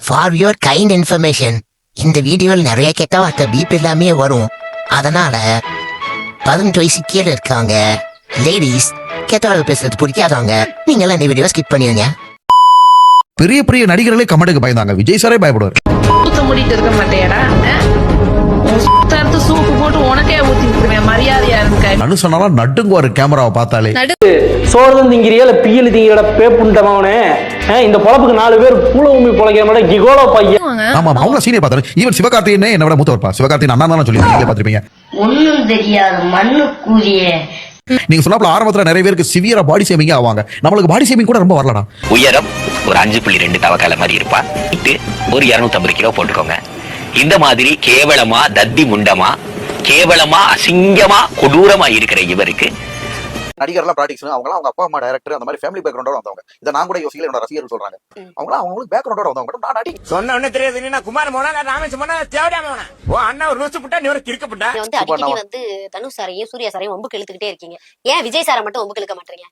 For your kind information, இந்த வீடியோவில் நிறைய கெட்ட வார்த்தை பீப் எல்லாமே வரும். அதனால 18 வயசு கீழே இருக்காங்க லேடிஸ், கெட்ட வார்த்தை பேசுறது பிடிக்காதவங்க நீங்க எல்லாம் இந்த வீடியோ ஸ்கிப் பண்ணிடுங்க. பெரிய பெரிய நடிகர்களே கமெண்ட்டுக்கு பயந்தாங்க, விஜய் சாரே பயப்படுவார். மூடிட்டு இருக்க மாட்டேடா, சூப்பு போட்டு உனக்கே ஊத்திட்டுருவேன், மரியாதையா இருக்க. நடு சொன்னாலும் நட்டுங்குவாரு கேமராவை பார்த்தாலே. சோழன் திங்கிறியா இல்ல பியல் திங்கிற பேப்புண்டவனே, இந்த பொழப்புக்கு 4 பேர் பூலபூமி பொழைக்கிற மாதிரி கிகோலோ பையன். ஆமா, அவங்க சீனியர் பார்த்தாரு. ஈவன் சிவகார்த்திகேயனே என்ன விட மூத்தவர்ப்பா. சிவகார்த்திகேயன் அண்ணா தான் சொல்லி நீங்களே பார்த்திருப்பீங்க. ஒண்ணும் தெரியாது மண்ணு கூறியே. நீங்க சொன்னாப்ல ஆரம்பத்துல நிறைய பேருக்கு சிவியரா பாடி ஷேமிங் ஆவாங்க. நம்மளுக்கு பாடி ஷேமிங் கூட ரொம்ப வரலடா. உயரம் ஒரு 5.2 தவக்கால மாதிரி இருப்பா, ஒரு 250 கிலோ போட்டுக்கோங்க. இந்த மாதிரி கேவலமா தத்தி முண்டமா கேவலமா அசிங்கமா கொடூரமா இருக்கிற இவருக்கு நடிகர்லாம் பிராக்டிஸ் அவங்க அவங்க அப்பா அம்மா டைரக்டர் அந்த மாதிரி ஃபேமிலி பேக்ரவுண்டோட வந்தவங்க. இதை நான் கூட யோசிக்கல, என்னோட ரசிகர்கள் சொல்றாங்க அவங்களுக்கு பேக்ரவுண்டோட வந்தவங்க. நான் நடி சொன்ன உடனே தெரியாது, நீ குமார் மோனா ராமேஷ் மோனா தேவடா மோனா ஓ அண்ணா ஒரு ரோஸ் புட்டா நீ ஒரு கிறுக்கு புட்டா. அடிக்கடி தனுஷ் சாரையும் சூர்யா சாரையும் ஒம்புக்கு இழுத்துக்கிட்டே இருக்கீங்க, ஏன் விஜய் சாரை மட்டும் ஒம்புக்கு இழுக்க மாட்டீங்க?